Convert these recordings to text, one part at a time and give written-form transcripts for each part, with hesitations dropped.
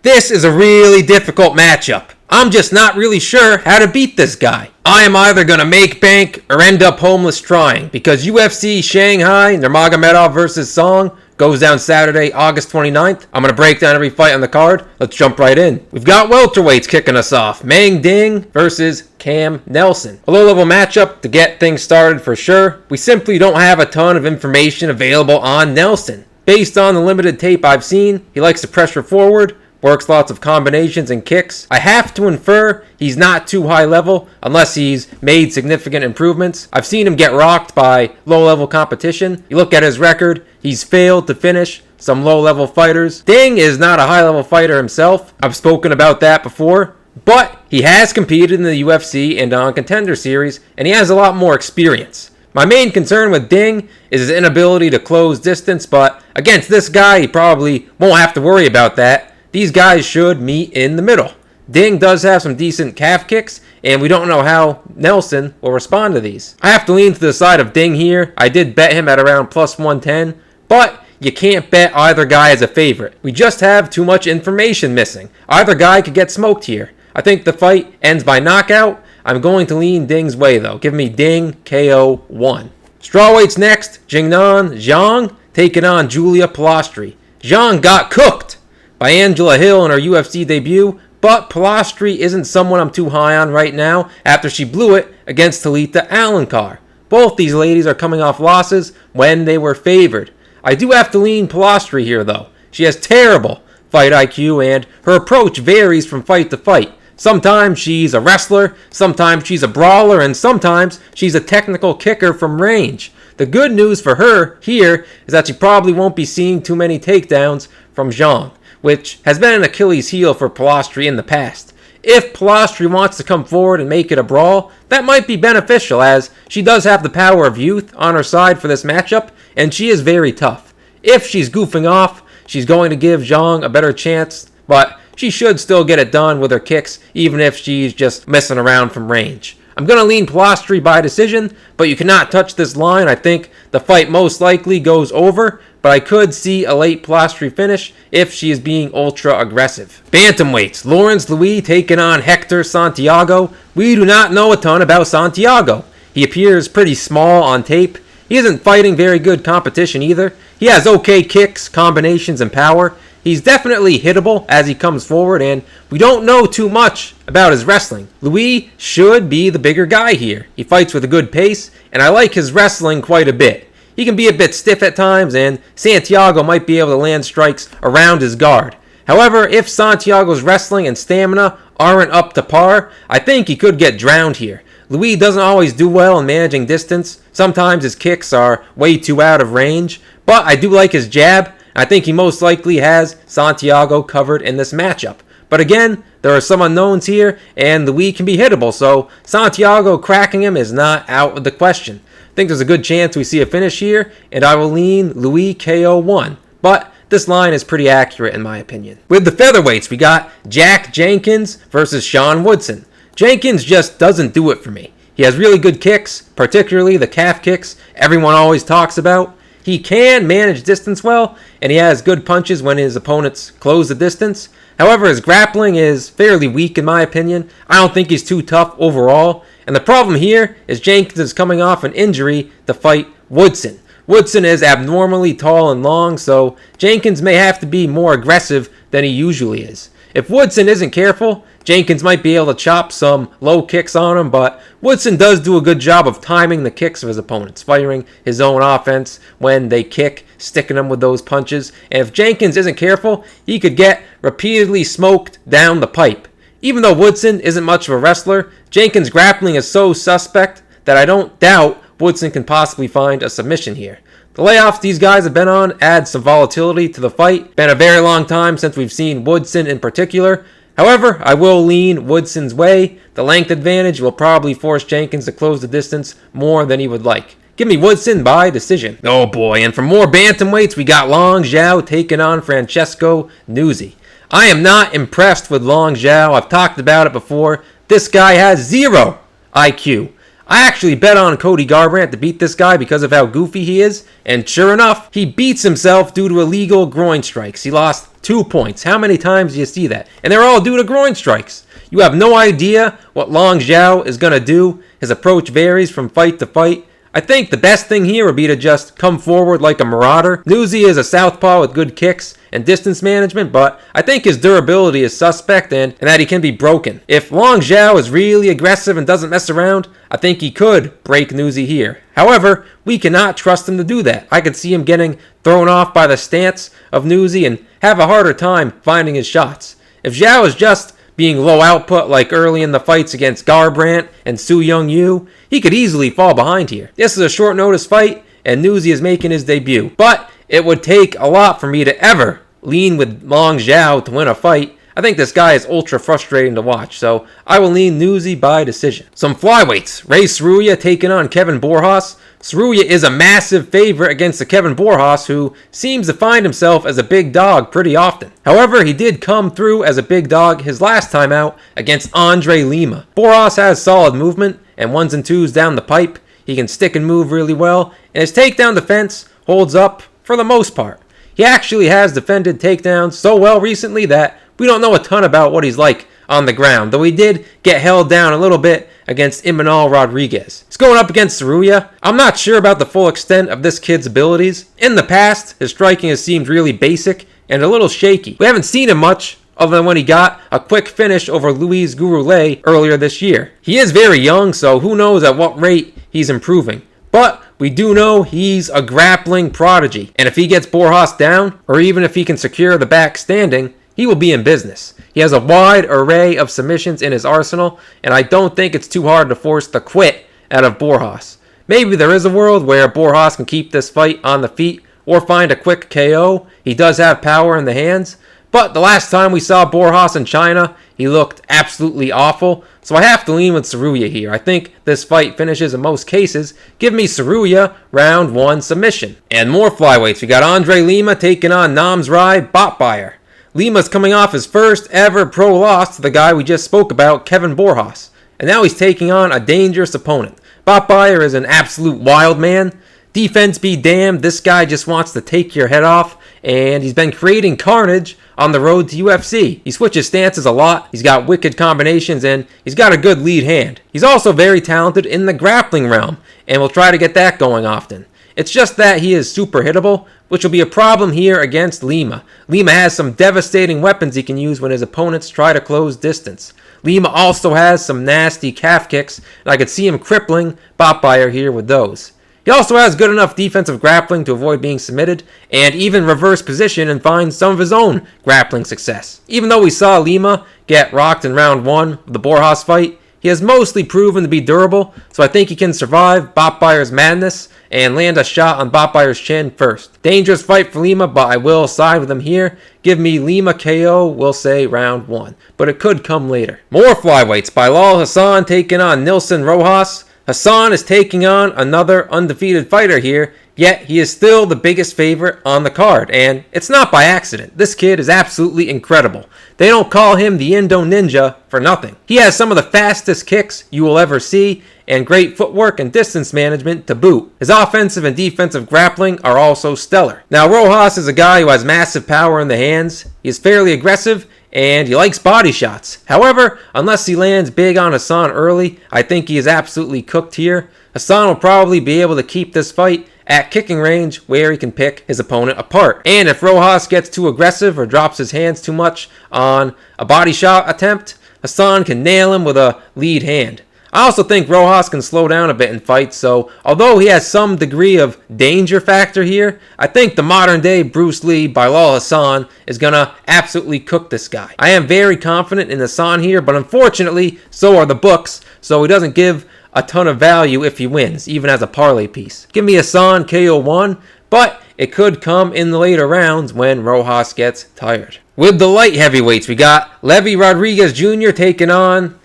This is a really difficult matchup. I'm just not really sure how to beat this guy. I am either going to make bank or end up homeless trying, because UFC Shanghai, Nurmagomedov versus Xiong, goes down Saturday, August 29th. I'm going to break down every fight on the card. Let's jump right in. We've got welterweights kicking us off. Mang Ding versus Cam Nelson. A low-level matchup to get things started for sure. We simply don't have a ton of information available on Nelson. Based on the limited tape I've seen, he likes to pressure forward, works lots of combinations and kicks. I have to infer he's not too high level unless he's made significant improvements. I've seen him get rocked by low-level competition. You look at his record, he's failed to finish some low-level fighters. Ding is not a high-level fighter himself. I've spoken about that before. But he has competed in the UFC and on Contender Series, and he has a lot more experience. My main concern with Ding is his inability to close distance, but against this guy, he probably won't have to worry about that. These guys should meet in the middle. Ding does have some decent calf kicks, and we don't know how Nelson will respond to these. I have to lean to the side of Ding here. I did bet him at around plus 110, but you can't bet either guy as a favorite. We just have too much information missing. Either guy could get smoked here. I think the fight ends by knockout. I'm going to lean Ding's way though. Give me Ding KO 1. Strawweights next. Jingnan Xiong taking on Julia Polastri. Xiong got cooked by Angela Hill in her UFC debut, but Polastri isn't someone I'm too high on right now after she blew it against Talita Alencar. Both these ladies are coming off losses when they were favored. I do have to lean Polastri here though. She has terrible fight IQ and her approach varies from fight to fight. Sometimes she's a wrestler, sometimes she's a brawler, and sometimes she's a technical kicker from range. The good news for her here is that she probably won't be seeing too many takedowns from Xiong, which has been an Achilles heel for Polastri in the past. If Polastri wants to come forward and make it a brawl, that might be beneficial as she does have the power of youth on her side for this matchup, and she is very tough. If she's goofing off, she's going to give Xiong a better chance, but she should still get it done with her kicks, even if she's just messing around from range. I'm going to lean Polastri by decision, but you cannot touch this line. I think the fight most likely goes over, but I could see a late Polastri finish if she is being ultra aggressive. Bantamweights, Lawrence Louis taking on Hector Santiago. We do not know a ton about Santiago. He appears pretty small on tape. He isn't fighting very good competition either. He has okay kicks, combinations, and power. He's definitely hittable as he comes forward, and we don't know too much about his wrestling. Louis should be the bigger guy here. He fights with a good pace, and I like his wrestling quite a bit. He can be a bit stiff at times, and Santiago might be able to land strikes around his guard. However, if Santiago's wrestling and stamina aren't up to par, I think he could get drowned here. Louis doesn't always do well in managing distance. Sometimes his kicks are way too out of range, but I do like his jab. I think he most likely has Santiago covered in this matchup. But again, there are some unknowns here, and Louis can be hittable, so Santiago cracking him is not out of the question. I think there's a good chance we see a finish here, and I will lean Louis KO 1. But this line is pretty accurate in my opinion. With the featherweights, we got Jack Jenkins versus Sean Woodson. Jenkins just doesn't do it for me. He has really good kicks, particularly the calf kicks everyone always talks about. He can manage distance well, and he has good punches when his opponents close the distance. However, his grappling is fairly weak in my opinion. I don't think he's too tough overall. And the problem here is Jenkins is coming off an injury to fight Woodson. Woodson is abnormally tall and long, so Jenkins may have to be more aggressive than he usually is. If Woodson isn't careful, Jenkins might be able to chop some low kicks on him, but Woodson does do a good job of timing the kicks of his opponents, firing his own offense when they kick, sticking them with those punches. And if Jenkins isn't careful, he could get repeatedly smoked down the pipe. Even though Woodson isn't much of a wrestler, Jenkins' grappling is so suspect that I don't doubt Woodson can possibly find a submission here. The layoffs these guys have been on add some volatility to the fight. Been a very long time since we've seen Woodson in particular. However, I will lean Woodson's way. The length advantage will probably force Jenkins to close the distance more than he would like. Give me Woodson by decision. Oh boy, and for more bantamweights, we got Long Xiao taking on Francesco Nuzzi. I am not impressed with Long Xiao. I've talked about it before. This guy has 0 IQ. I actually bet on Cody Garbrandt to beat this guy because of how goofy he is, and sure enough, he beats himself due to illegal groin strikes. He lost 2 points. How many times do you see that? And they're all due to groin strikes. You have no idea what Long Xiao is going to do. His approach varies from fight to fight. I think the best thing here would be to just come forward like a marauder. Nuzzi is a southpaw with good kicks and distance management, but I think his durability is suspect and that he can be broken. If Long Xiao is really aggressive and doesn't mess around, I think he could break Nuzzi here. However, we cannot trust him to do that. I could see him getting thrown off by the stance of Nuzzi and have a harder time finding his shots. If Xiao is just being low output like early in the fights against Garbrandt and Su Young Yu, he could easily fall behind here. This is a short notice fight and Nuzzi is making his debut. But it would take a lot for me to ever lean with Long Xiao to win a fight. I think this guy is ultra frustrating to watch, so I will lean Nuzzi by decision. Some flyweights. Tsuruya taking on Kevin Borjas. Tsuruya is a massive favorite against the Kevin Borjas, who seems to find himself as a big dog pretty often. However, he did come through as a big dog his last time out against Andre Lima. Borjas has solid movement and 1s and 2s down the pipe. He can stick and move really well, and his takedown defense holds up for the most part. He actually has defended takedowns so well recently that we don't know a ton about what he's like on the ground, though he did get held down a little bit against Imanol Rodrigues. He's going up against Tsuruya. I'm not sure about the full extent of this kid's abilities. In the past, his striking has seemed really basic and a little shaky. We haven't seen him much other than when he got a quick finish over Luis Gurule earlier this year. He is very young, so who knows at what rate he's improving. But we do know he's a grappling prodigy, and if he gets Borjas down, or even if he can secure the back standing, he will be in business. He has a wide array of submissions in his arsenal, and I don't think it's too hard to force the quit out of Borjas. Maybe there is a world where Borjas can keep this fight on the feet or find a quick KO. He does have power in the hands, but the last time we saw Borjas in China, he looked absolutely awful, so I have to lean with Tsuruya here. I think this fight finishes in most cases. Give me Tsuruya, round 1 submission. And more flyweights. We got Andre Lima taking on Namsrai Batbayer. Lima's coming off his first ever pro loss to the guy we just spoke about, Kevin Borjas. And now he's taking on a dangerous opponent. Batbayer is an absolute wild man. Defense be damned, this guy just wants to take your head off, and he's been creating carnage on the road to UFC. He switches stances a lot, he's got wicked combinations, and he's got a good lead hand. He's also very talented in the grappling realm, and will try to get that going often. It's just that he is super hittable, which will be a problem here against Lima. Lima has some devastating weapons he can use when his opponents try to close distance. Lima also has some nasty calf kicks, and I could see him crippling Batbayer here with those. He also has good enough defensive grappling to avoid being submitted, and even reverse position and find some of his own grappling success. Even though we saw Lima get rocked in round 1 of the Borjas fight, he has mostly proven to be durable, so I think he can survive Batbayer's madness and land a shot on Batbayer's chin first. Dangerous fight for Lima, but I will side with him here. Give me Lima KO, we'll say round 1, but it could come later. More flyweights. Bilal Hasan taking on Nilson Rojas. Hasan is taking on another undefeated fighter here, yet he is still the biggest favorite on the card, and it's not by accident. This kid is absolutely incredible. They don't call him the Indo Ninja for nothing. He has some of the fastest kicks you will ever see, and great footwork and distance management to boot. His offensive and defensive grappling are also stellar. Now, Rojas is a guy who has massive power in the hands. He is fairly aggressive, and he likes body shots. However, unless he lands big on Hasan early, I think he is absolutely cooked here. Hasan will probably be able to keep this fight at kicking range where he can pick his opponent apart. And if Rojas gets too aggressive or drops his hands too much on a body shot attempt, Hasan can nail him with a lead hand. I also think Rojas can slow down a bit in fights, so although he has some degree of danger factor here, I think the modern day Bruce Lee, Bilal Hasan, is gonna absolutely cook this guy. I am very confident in Hasan here, but unfortunately, so are the books, so he doesn't give a ton of value if he wins, even as a parlay piece. Give me Hasan KO 1, but it could come in the later rounds when Rojas gets tired. With the light heavyweights, we got Levy Rodrigues Jr. taking on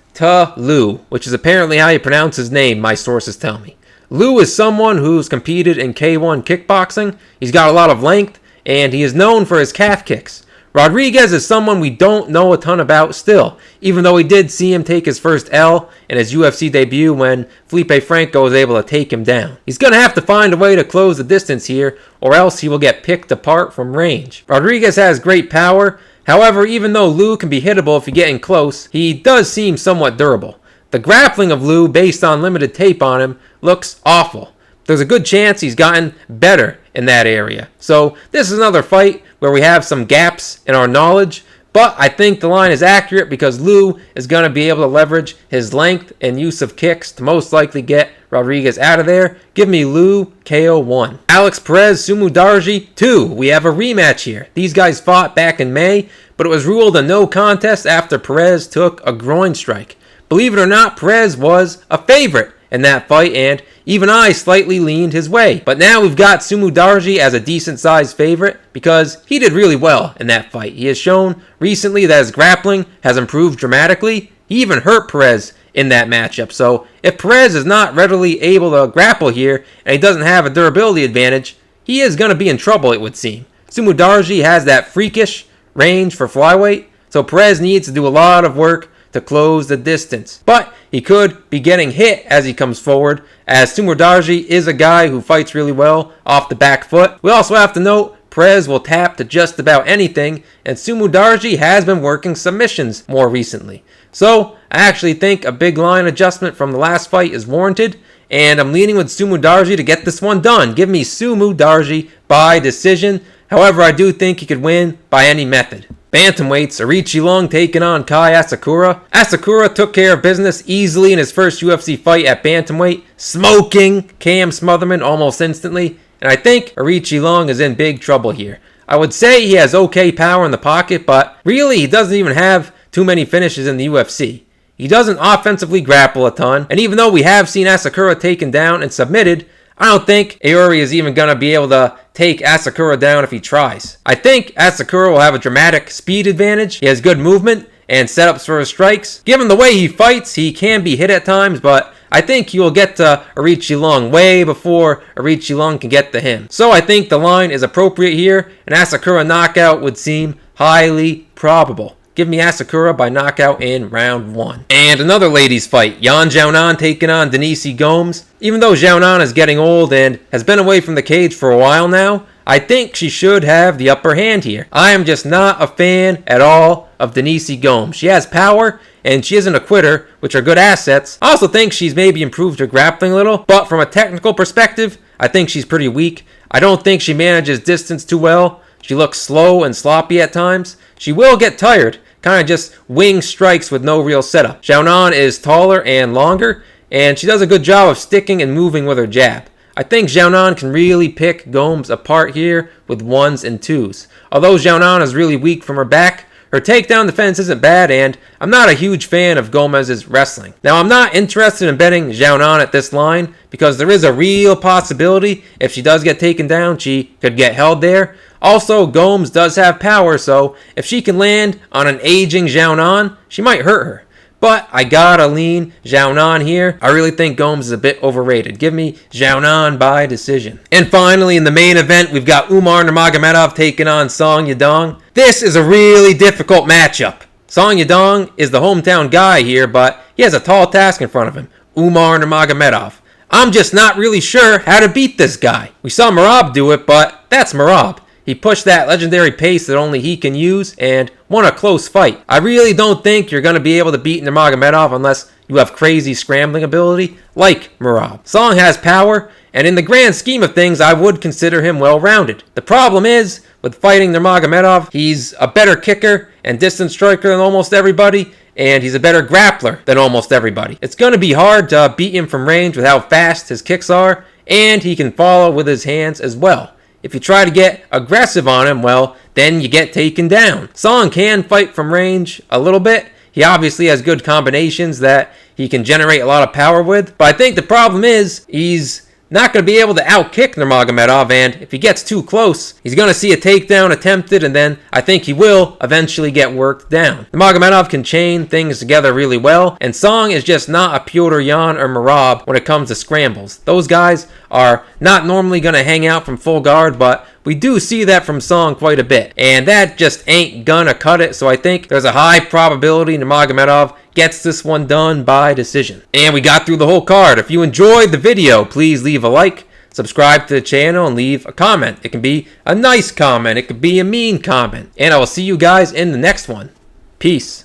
Lu, which is apparently how you pronounce his name, my sources tell me. Lu is someone who's competed in K1 kickboxing. He's got a lot of length, and he is known for his calf kicks. Rodrigues is someone we don't know a ton about still, even though we did see him take his first L in his UFC debut when Felipe Franco was able to take him down. He's going to have to find a way to close the distance here, or else he will get picked apart from range. Rodrigues has great power. However, even though Lou can be hittable if you get in close, he does seem somewhat durable. The grappling of Lou, based on limited tape on him, looks awful. There's a good chance he's gotten better in that area. So this is another fight where we have some gaps in our knowledge, but I think the line is accurate because Lou is going to be able to leverage his length and use of kicks to most likely get Rodrigues out of there. Give me Lou KO 1. Alex Perez, Sumudaerji 2. We have a rematch here. These guys fought back in May, but it was ruled a no contest after Perez took a groin strike. Believe it or not, Perez was a favorite in that fight, and even I slightly leaned his way. But now we've got Sumudaerji as a decent sized favorite because he did really well in that fight. He has shown recently that his grappling has improved dramatically. He even hurt Perez in that matchup. So if Perez is not readily able to grapple here and he doesn't have a durability advantage, he is going to be in trouble, it would seem. Sumudaerji has that freakish range for flyweight, so Perez needs to do a lot of work to close the distance. But he could be getting hit as he comes forward, as Sumudaerji is a guy who fights really well off the back foot. We also have to note Perez will tap to just about anything, and Sumudaerji has been working submissions more recently. So I actually think a big line adjustment from the last fight is warranted, and I'm leaning with Sumudaerji to get this one done. Give me Sumudaerji by decision. However, I do think he could win by any method. Bantamweights, Aoriqileng taking on Kai Asakura. Asakura took care of business easily in his first UFC fight at bantamweight, smoking Cam Smotherman almost instantly, and I think Aoriqileng is in big trouble here. I would say he has okay power in the pocket, but really he doesn't even have too many finishes in the UFC. He doesn't offensively grapple a ton, and even though we have seen Asakura taken down and submitted, I don't think Aori is even going to be able to take Asakura down if he tries. I think Asakura will have a dramatic speed advantage. He has good movement and setups for his strikes. Given the way he fights, he can be hit at times, but I think he will get to Aoriqileng way before Aoriqileng can get to him. So I think the line is appropriate here, and Asakura knockout would seem highly probable. Give me Asakura by knockout in round 1. And another ladies fight. Xiaonan taking on Denise Gomes. Even though Xiaonan is getting old and has been away from the cage for a while now, I think she should have the upper hand here. I am just not a fan at all of Denise Gomes. She has power and she isn't a quitter, which are good assets. I also think she's maybe improved her grappling a little, but from a technical perspective, I think she's pretty weak. I don't think she manages distance too well. She looks slow and sloppy at times. She will get tired, kind of just wing strikes with no real setup. Xiaonan is taller and longer, and she does a good job of sticking and moving with her jab. I think Xiaonan can really pick Gomes apart here with 1s and 2s. Although Xiaonan is really weak from her back, her takedown defense isn't bad, and I'm not a huge fan of Gomez's wrestling. Now, I'm not interested in betting Xiaonan at this line because there is a real possibility if she does get taken down, she could get held there. Also, Gomes does have power, so if she can land on an aging Xiaonan, she might hurt her. But I gotta lean Xiaonan here. I really think Gomes is a bit overrated. Give me Xiaonan by decision. And finally, in the main event, we've got Umar Nurmagomedov taking on Song Yadong. This is a really difficult matchup. Song Yadong is the hometown guy here, but he has a tall task in front of him. Umar Nurmagomedov. I'm just not really sure how to beat this guy. We saw Merab do it, but that's Merab. He pushed that legendary pace that only he can use and won a close fight. I really don't think you're going to be able to beat Nurmagomedov unless you have crazy scrambling ability like Merab. Song has power, and in the grand scheme of things, I would consider him well-rounded. The problem is, with fighting Nurmagomedov, he's a better kicker and distance striker than almost everybody, and he's a better grappler than almost everybody. It's going to be hard to beat him from range with how fast his kicks are, and he can follow with his hands as well. If you try to get aggressive on him, well, then you get taken down. Song can fight from range a little bit. He obviously has good combinations that he can generate a lot of power with. But I think the problem is he's not going to be able to outkick Nurmagomedov, and if he gets too close, he's going to see a takedown attempted, and then I think he will eventually get worked down. Nurmagomedov can chain things together really well, and Xiong is just not a Petr Yan or Merab when it comes to scrambles. Those guys are not normally going to hang out from full guard, but we do see that from Xiong quite a bit, and that just ain't gonna cut it, so I think there's a high probability Nurmagomedov gets this one done by decision. And we got through the whole card. If you enjoyed the video, please leave a like, subscribe to the channel, and leave a comment. It can be a nice comment, it could be a mean comment, and I will see you guys in the next one. Peace.